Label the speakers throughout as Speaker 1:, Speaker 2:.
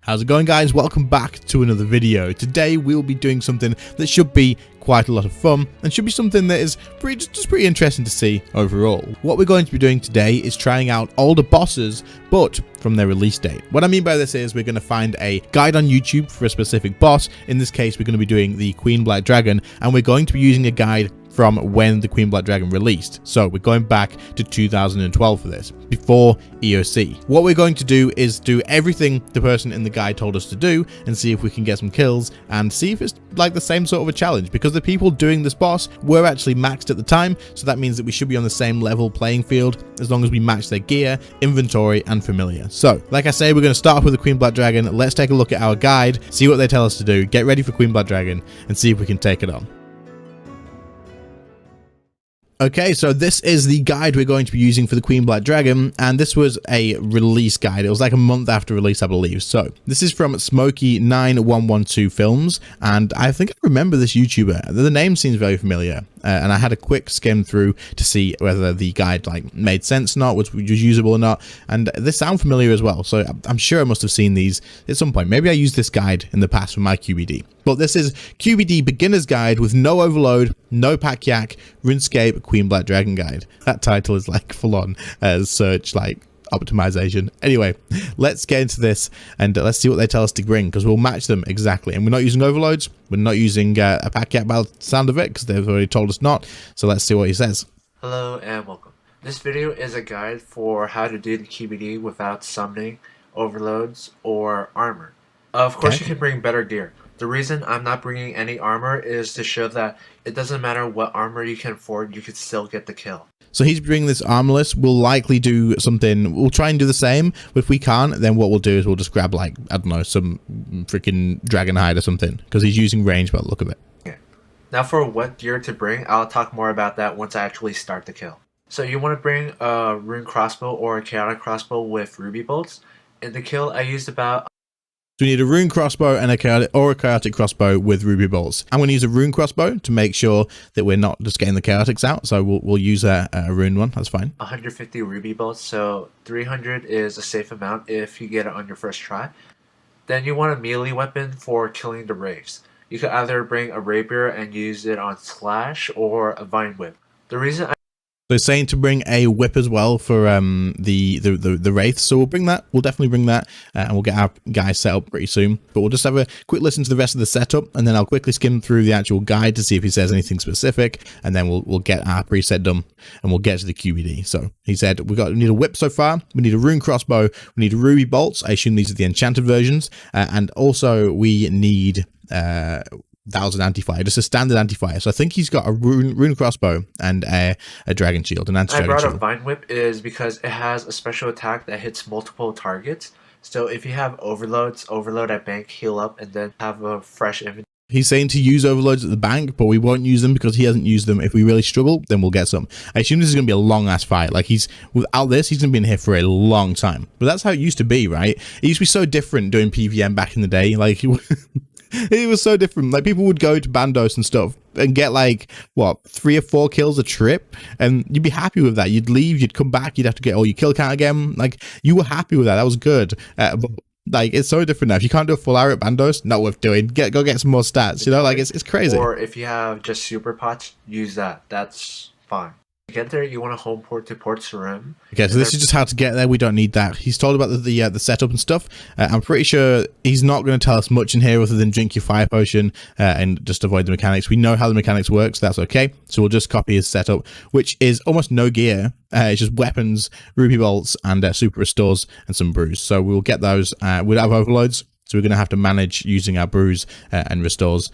Speaker 1: How's it going, guys? Welcome back to another video. Today we'll be doing something that should be quite a lot of fun and should be something that is pretty interesting to see overall. What we're going to be doing today is trying out older bosses, but from their release date. What I mean by this is we're going to find a guide on YouTube for a specific boss. In this case, we're going to be doing the Queen Black Dragon, and we're going to be using a guide from when the Queen Black Dragon released. So we're going back to 2012 for this, before EOC. What we're going to do is do everything the person in the guide told us to do and see if we can get some kills and see if it's like the same sort of a challenge, because the people doing this boss were actually maxed at the time. So that means that we should be on the same level playing field as long as we match their gear, inventory, and familiar. So like I say, we're going to start off with the Queen Black Dragon. Let's take a look at our guide, see what they tell us to do, get ready for Queen Black Dragon, and see if we can take it on. Okay, so this is the guide we're going to be using for the Queen Black Dragon, and this was a release guide. It was like a month after release, I believe. So this is from Smokey9112 Films, and I think I remember this YouTuber. The name seems very familiar, and I had a quick skim through to see whether the guide like made sense or not, was usable or not, and they sound familiar as well. So I'm sure I must have seen these at some point. Maybe I used this guide in the past for my QBD. But this is QBD Beginner's Guide with no overload, no pack yak, RuneScape Queen Black Dragon Guide. That title is like full on search like optimization. Anyway, let's get into this and let's see what they tell us to bring, because we'll match them exactly. And we're not using overloads, we're not using a pack yak by the sound of it, because they've already told us not. So let's see what he says.
Speaker 2: Hello and welcome. This video is a guide for how to do the QBD without summoning, overloads, or armor. Of course, you can bring better gear. The reason I'm not bringing any armor is to show that it doesn't matter what armor you can afford, you can still get the kill.
Speaker 1: So he's bringing this armorless. We'll likely do something, we'll try and do the same, but if we can't, then what we'll do is we'll just grab like, I don't know, some freaking dragon hide or something, because he's using range by the look of it.
Speaker 2: Okay. Now for what gear to bring, I'll talk more about that once I actually start the kill. So you want to bring a rune crossbow or a chaotic crossbow with ruby bolts. In the kill, I used about...
Speaker 1: So we need a rune crossbow and a chaotic crossbow with ruby bolts. I'm going to use a rune crossbow to make sure that we're not just getting the chaotics out. So we'll use a rune one. That's fine.
Speaker 2: 150 ruby bolts. So 300 is a safe amount if you get it on your first try. Then you want a melee weapon for killing the wraiths. You could either bring a rapier and use it on slash, or a vine whip. The reason
Speaker 1: So saying to bring a whip as well for the wraiths, so we'll bring that. We'll definitely bring that, and we'll get our guys set up pretty soon. But we'll just have a quick listen to the rest of the setup, and then I'll quickly skim through the actual guide to see if he says anything specific, and then we'll get our preset done, and we'll get to the QBD. So he said we need a whip so far. We need a rune crossbow. We need ruby bolts. I assume these are the enchanted versions, and also we need. That was an anti-fire, just a standard anti-fire. So I think he's got a rune crossbow and a dragon shield, an anti-dragon shield.
Speaker 2: I brought a vine whip is because it has a special attack that hits multiple targets. So if you have overloads, overload at bank, heal up, and then have a fresh inventory.
Speaker 1: He's saying to use overloads at the bank, but we won't use them because he hasn't used them. If we really struggle, then we'll get some. I assume this is going to be a long-ass fight. Like, without this, he's going to be in here for a long time. But that's how it used to be, right? It used to be so different doing PVM back in the day. Like, it was so different. Like, people would go to Bandos and stuff and get like, what, 3 or 4 kills a trip, and you'd be happy with that. You'd leave, you'd come back, you'd have to get all your kill count again. Like, you were happy with that. That was good. But like, it's so different now. If you can't do a full hour at Bandos, not worth doing. Go get some more stats. You know, like, it's crazy.
Speaker 2: Or if you have just super pots, use that. That's fine. To get there, you want to home port to Port Sarim.
Speaker 1: Okay, so this is just how to get there. We don't need that. He's told about the setup and stuff. I'm pretty sure he's not going to tell us much in here other than drink your fire potion and just avoid the mechanics. We know how the mechanics work, so that's okay. So we'll just copy his setup, which is almost no gear. It's just weapons, ruby bolts, and super restores and some brews. So we'll get those without overloads. So we're going to have to manage using our brews and restores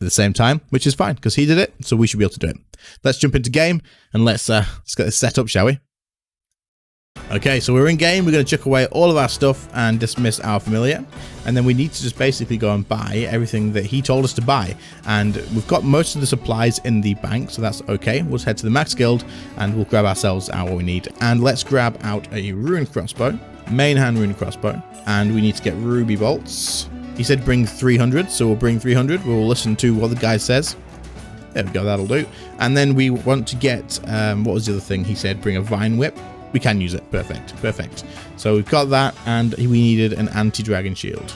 Speaker 1: at the same time, which is fine because he did it, so we should be able to do it. Let's jump into game and let's get this set up, shall we? Okay, so we're in game. We're going to chuck away all of our stuff and dismiss our familiar, and then we need to just basically go and buy everything that he told us to buy. And we've got most of the supplies in the bank, so that's okay. We'll just head to the max guild and we'll grab ourselves out what we need. And let's grab out a rune crossbow, main hand rune crossbow, and we need to get ruby bolts. He said bring 300, so we'll bring 300. We'll listen to what the guy says. There we go, that'll do. And then we want to get, what was the other thing? He said bring a vine whip. We can use it. Perfect. Perfect. So we've got that, and we needed an anti-dragon shield.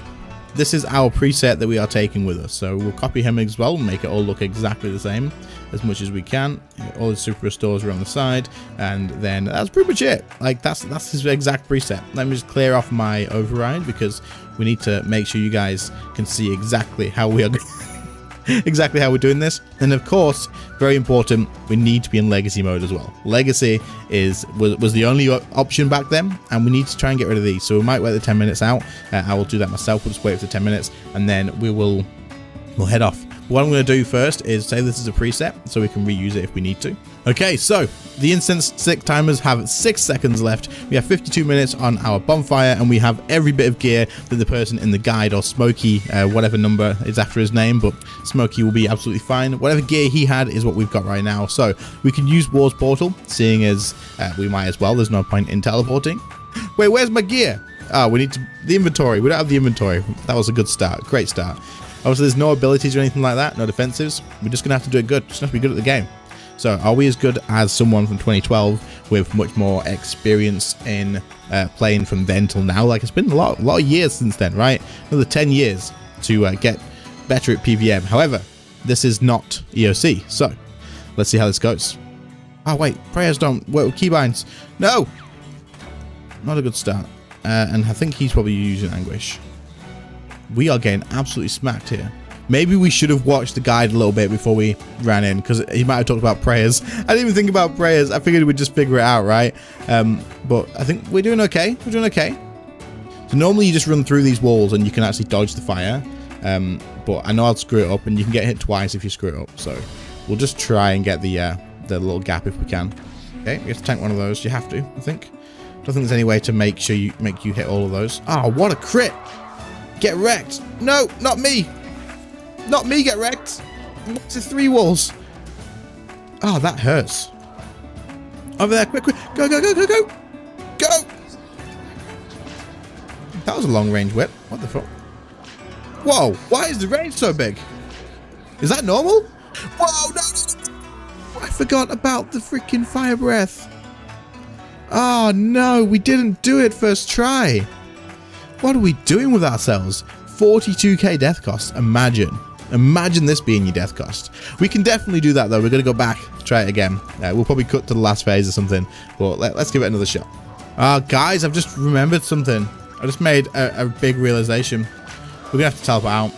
Speaker 1: This is our preset that we are taking with us. So we'll copy him as well and make it all look exactly the same as much as we can. All the super restores are on the side, and then that's pretty much it. Like that's his exact preset. Let me just clear off my override because we need to make sure you guys can see exactly how we are exactly how we're doing this. And of course, very important, we need to be in legacy mode as well. Legacy was the only option back then, and we need to try and get rid of these. So we might wait the 10 minutes out. I will do that myself. We'll just wait for the 10 minutes, and then we'll head off. What I'm going to do first is say this is a preset so we can reuse it if we need to. Okay, so the instance stick timers have 6 seconds left. We have 52 minutes on our bonfire, and we have every bit of gear that the person in the guide, or Smokey, whatever number is after his name, but Smokey will be absolutely fine. Whatever gear he had is what we've got right now. So we can use War's Portal, seeing as we might as well. There's no point in teleporting. Wait, where's my gear? Oh, we need the inventory. We don't have the inventory. That was a good start. Great start. Obviously, there's no abilities or anything like that, no defensives. We're just going to have to do it good. Just have to be good at the game. So, are we as good as someone from 2012 with much more experience in playing from then till now? Like, it's been a lot of years since then, right? Another 10 years to get better at PVM. However, this is not EOC. So, let's see how this goes. Oh, wait. Prayers don't work with keybinds. No! Not a good start. And I think he's probably using Anguish. We are getting absolutely smacked here. Maybe we should have watched the guide a little bit before we ran in, because he might have talked about prayers. I didn't even think about prayers. I figured we'd just figure it out, right? But I think we're doing okay. We're doing okay. So normally you just run through these walls and you can actually dodge the fire. But I know I'll screw it up, and you can get hit twice if you screw it up. So we'll just try and get the little gap if we can. Okay, we have to tank one of those. You have to, I think. I don't think there's any way to make sure you hit all of those. Oh, what a crit! Get wrecked! No, not me! Not me get wrecked! What's the 3 walls? Oh, that hurts. Over there, quick, quick! Go, go, go, go, go! Go! That was a long range whip. What the fuck? Whoa, why is the range so big? Is that normal? Whoa, no! I forgot about the freaking fire breath. Oh no, we didn't do it first try. What are we doing with ourselves? 42k death cost. Imagine this being your death cost. We can definitely do that though. We're going to go back, try it again. We'll probably cut to the last phase or something, but let's give it another shot. Guys, I've just remembered something. I just made a big realization. We're going to have to teleport out.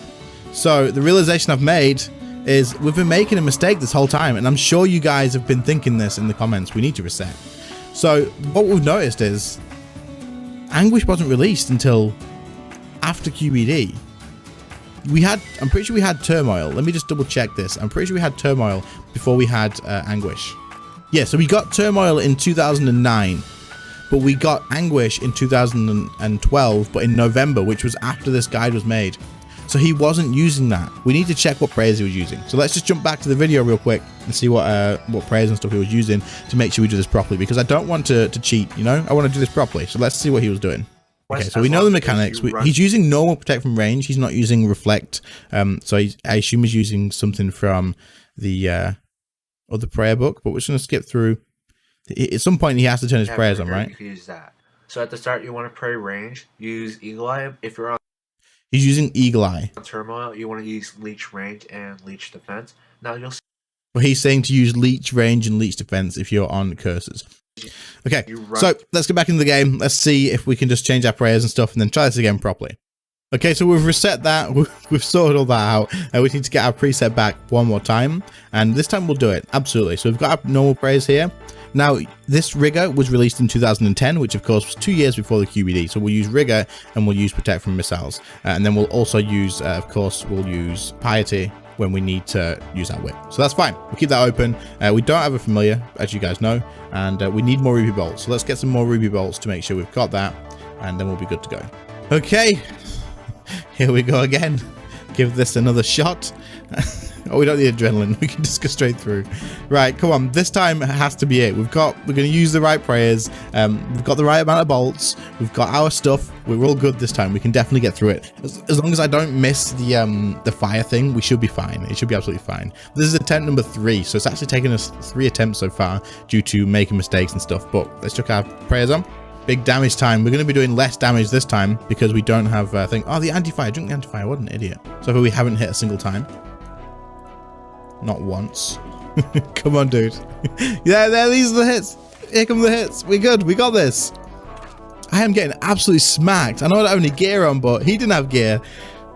Speaker 1: So the realization I've made is we've been making a mistake this whole time, and I'm sure you guys have been thinking this in the comments. We need to reset. So what we've noticed is Anguish wasn't released until after QBD. I'm pretty sure we had Turmoil. Let me just double check this. I'm pretty sure we had Turmoil before we had Anguish. Yeah, so we got Turmoil in 2009, but we got Anguish in 2012, but in November, which was after this guide was made. So he wasn't using that. We need to check what prayers he was using. So let's just jump back to the video real quick and see what prayers and stuff he was using to make sure we do this properly, because I don't want to cheat, you know? I want to do this properly. So let's see what he was doing. Okay, so we know the mechanics. He's using normal protect from range. He's not using reflect. So I assume he's using something from the other prayer book, but we're just going to skip through. At some point, he has to turn his prayers on, right?
Speaker 2: You can use that. So at the start, you want to pray range. Use Eagle Eye. If you're on
Speaker 1: He's using Eagle Eye.
Speaker 2: Turmoil, you want to use Leech range and Leech defense. Now you'll see.
Speaker 1: Well, he's saying to use Leech range and Leech defense if you're on curses. Okay, so let's get back into the game. Let's see if we can just change our prayers and stuff and then try this again properly. Okay, so we've reset that. We've sorted all that out. We need to get our preset back one more time. And this time we'll do it. Absolutely. So we've got our normal prayers here. Now, this rigger was released in 2010, which of course was 2 years before the QBD. So we'll use rigger and we'll use protect from missiles. And then we'll also use, of course, we'll use piety when we need to use our whip. So that's fine. We'll keep that open. We don't have a familiar, as you guys know, and we need more ruby bolts. So let's get some more ruby bolts to make sure we've got that, and then we'll be good to go. Okay, here we go again. Give this another shot. Oh, we don't need adrenaline. We can just go straight through. Right, come on. This time has to be it. We're going to use the right prayers. We've got the right amount of bolts. We've got our stuff. We're all good this time. We can definitely get through it. As long as I don't miss the fire thing, we should be fine. It should be absolutely fine. This is attempt number 3, so it's actually taken us 3 attempts so far due to making mistakes and stuff. But let's chuck our prayers on. Big damage time. We're going to be doing less damage this time because we don't have a thing. Oh, the anti-fire. Drink the anti-fire. What an idiot. So far we haven't hit a single time. Not once. Come on, dude. Yeah, there. These are the hits. Here come the hits. We're good. We got this. I am getting absolutely smacked. I know I don't have any gear on, but he didn't have gear.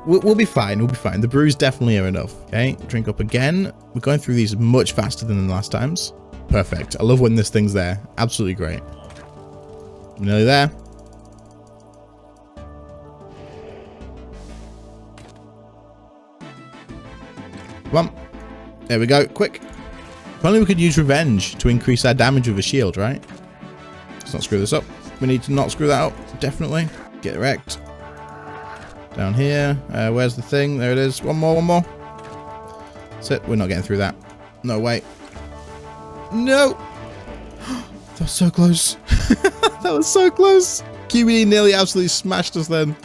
Speaker 1: We'll be fine. We'll be fine. The brews definitely are enough. Okay. Drink up again. We're going through these much faster than the last times. Perfect. I love when this thing's there. Absolutely great. We're nearly there. Come on. There we go. Quick. If only we could use revenge to increase our damage with a shield, right? Let's not screw this up. We need to not screw that up. Definitely. Get wrecked. Down here. Where's the thing? There it is. One more, one more. That's it. We're not getting through that. No way. No. That was so close. That was so close. QBD nearly absolutely smashed us then.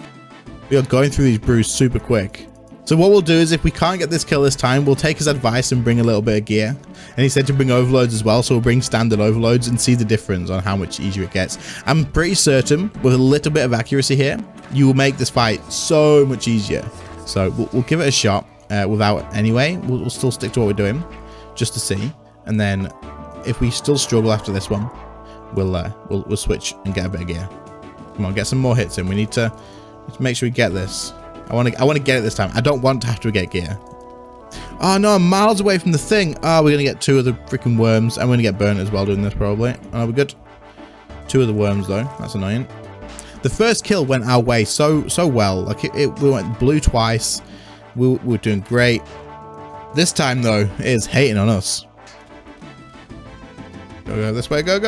Speaker 1: We are going through these brews super quick. So what we'll do is if we can't get this kill this time, we'll take his advice and bring a little bit of gear. And he said to bring overloads as well, so we'll bring standard overloads and see the difference on how much easier it gets. I'm pretty certain with a little bit of accuracy here, you will make this fight so much easier. So we'll give it a shot without anyway. We'll still stick to what we're doing just to see. And then if we still struggle after this one, we'll switch and get a bit of gear. Come on, get some more hits in. We need to make sure we get this. I want to get it this time. I don't want to have to get gear. Oh no, I'm miles away from the thing. Oh, we're gonna get 2 of the freaking worms. I'm gonna get burnt as well doing this probably. Oh, we're good. 2 of the worms though. That's annoying. The first kill went our way so well. Like we went blue twice. We were doing great. This time though, it is hating on us. Go this way. Go.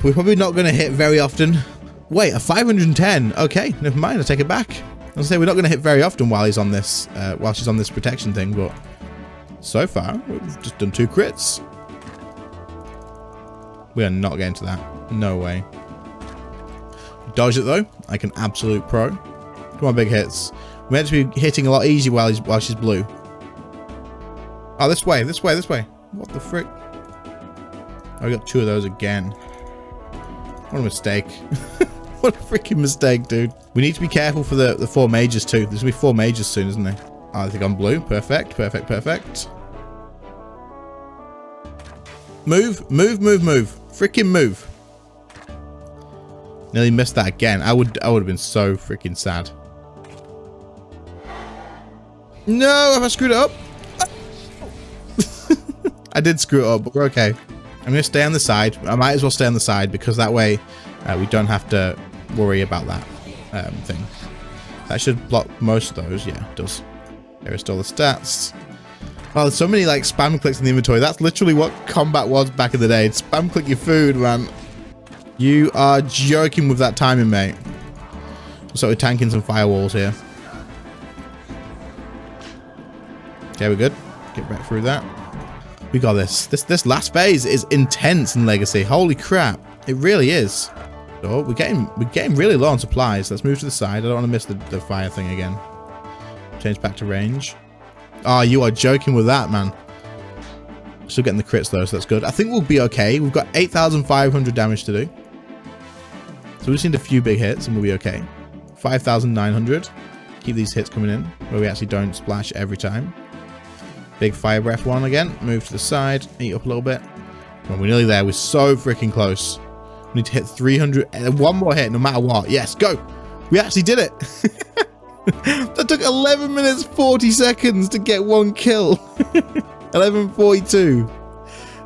Speaker 1: We're probably not going to hit very often. Wait, a 510. Okay, never mind. I take it back. I was say we're not going to hit very often while he's on this, while she's on this protection thing. But so far, we've just done 2 crits. We are not getting to that. No way. Dodge it though, like an absolute pro. Come on, big hits. We're meant to be hitting a lot easier while she's blue. Oh, this way. What the frick? Oh, we got 2 of those again. What a mistake. What a freaking mistake, dude. We need to be careful for the 4 mages too. There's gonna be 4 mages soon, isn't there? Oh, I think I'm blue. Perfect. Move. Freaking move. Nearly missed that again. I would have been so freaking sad. No, have I screwed it up? I did screw it up, but we're okay. I'm going to stay on the side. I might as well stay on the side because that way we don't have to worry about that thing. That should block most of those. Yeah, it does. There is still the stats. Oh, there's so many like spam clicks in the inventory. That's literally what combat was back in the day. Spam click your food, man. You are joking with that timing, mate. So we're tanking some firewalls here. Okay, we're good. Get back through that. We got this. This last phase is intense in Legacy. Holy crap. It really is. So we're getting really low on supplies. Let's move to the side. I don't want to miss the fire thing again. Change back to range. Oh, you are joking with that, man. Still getting the crits though, so that's good. I think we'll be okay. We've got 8,500 damage to do. So we just need a few big hits and we'll be okay. 5,900. Keep these hits coming in where we actually don't splash every time. Big fire breath one again. Move to the side. Eat up a little bit. Well, we're nearly there. We're so freaking close. We need to hit 300. One more hit no matter what. Yes, go. We actually did it. That took 11 minutes 40 seconds to get 1 kill. 11:42.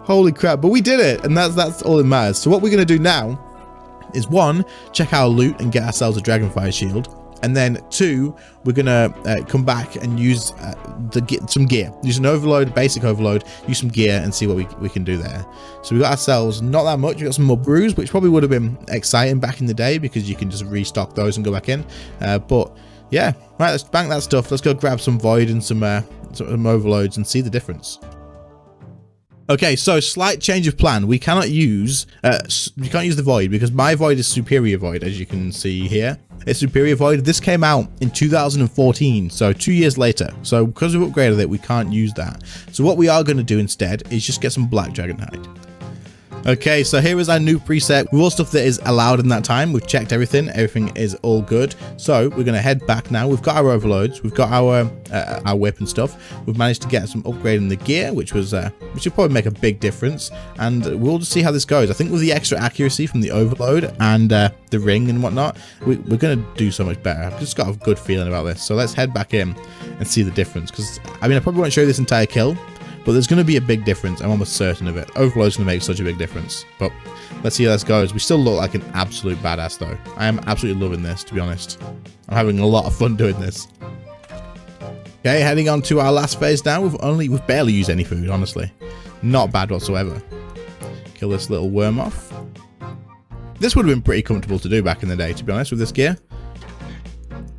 Speaker 1: Holy crap. But we did it. And that's all that matters. So what we're going to do now is 1, check our loot and get ourselves a Dragonfire shield. And then 2, we're gonna come back and use some gear. Use an overload, basic overload, use some gear and see what we can do there. So we got ourselves not that much. We got some more brews, which probably would have been exciting back in the day because you can just restock those and go back in. But yeah, right, let's bank that stuff. Let's go grab some void and some overloads and see the difference. Okay, so slight change of plan. We cannot use the void because my void is superior void, as you can see here. It's superior void. This came out in 2014, so 2 years later. So because we've upgraded it, we can't use that. So what we are going to do instead is just get some black dragon hide. Okay, so here is our new preset with all stuff that is allowed in that time. We've checked everything. Everything is all good. So we're going to head back now. We've got our overloads. We've got our whip and stuff. We've managed to get some upgrade in the gear, which will probably make a big difference. And we'll just see how this goes. I think with the extra accuracy from the overload and the ring and whatnot, we're going to do so much better. I've just got a good feeling about this. So let's head back in and see the difference. Because, I mean, I probably won't show you this entire kill, but there's going to be a big difference. I'm almost certain of it. Overload's going to make such a big difference. But let's see how this goes. We still look like an absolute badass, though. I am absolutely loving this, to be honest. I'm having a lot of fun doing this. Okay, heading on to our last phase now. We've barely used any food, honestly. Not bad whatsoever. Kill this little worm off. This would have been pretty comfortable to do back in the day, to be honest, with this gear.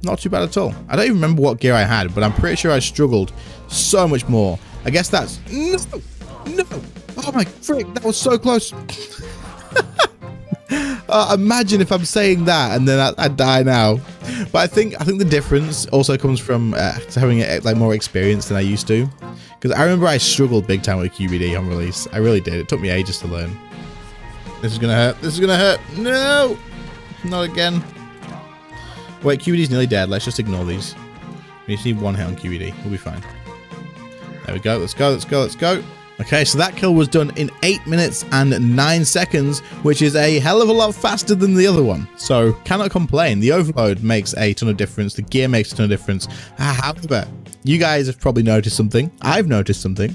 Speaker 1: Not too bad at all. I don't even remember what gear I had, but I'm pretty sure I struggled so much more. I guess that's... No! Oh my frick, that was so close. Imagine if I'm saying that and then I die now. But I think the difference also comes from having like more experience than I used to. Because I remember I struggled big time with QBD on release. I really did. It took me ages to learn. This is gonna hurt. This is gonna hurt. No! Not again. Wait, QBD's nearly dead. Let's just ignore these. We just need one hit on QBD. We'll be fine. There we go. Let's go. Let's go. Let's go. Okay, so that kill was done in 8 minutes and 9 seconds, which is a hell of a lot faster than the other one. So cannot complain. The overload makes a ton of difference. The gear makes a ton of difference. However, you guys have probably noticed something. I've noticed something.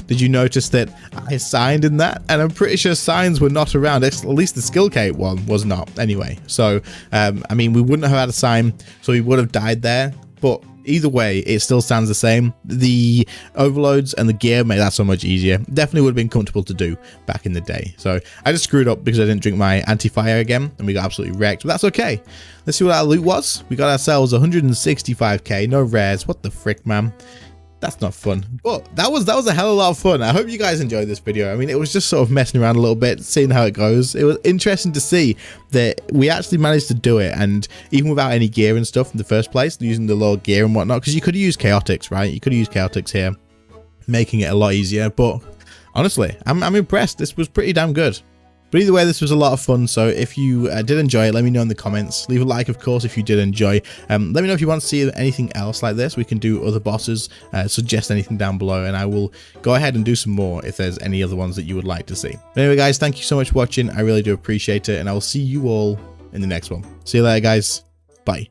Speaker 1: Did you notice that I signed in that? And I'm pretty sure signs were not around. At least the skill cape one was not anyway. So, I mean, we wouldn't have had a sign, so we would have died there. But either way, it still stands the same. The overloads and the gear made that so much easier. Definitely would have been comfortable to do back in the day. So I just screwed up because I didn't drink my anti-fire again and we got absolutely wrecked, but that's okay. Let's see what our loot was. We got ourselves 165k, no rares. What the frick, man? That's not fun. But that was a hell of a lot of fun. I hope you guys enjoyed this video. I mean, it was just sort of messing around a little bit, seeing how it goes. It was interesting to see that we actually managed to do it, and even without any gear and stuff in the first place, using the low gear and whatnot, because you could have used chaotics, right? You could have used chaotics here, making it a lot easier. But honestly, I'm impressed. This was pretty damn good. But either way, this was a lot of fun. So if you did enjoy it, let me know in the comments. Leave a like, of course, if you did enjoy. Let me know if you want to see anything else like this. We can do other bosses. Suggest anything down below, and I will go ahead and do some more if there's any other ones that you would like to see. But anyway, guys, thank you so much for watching. I really do appreciate it, and I will see you all in the next one. See you later, guys. Bye.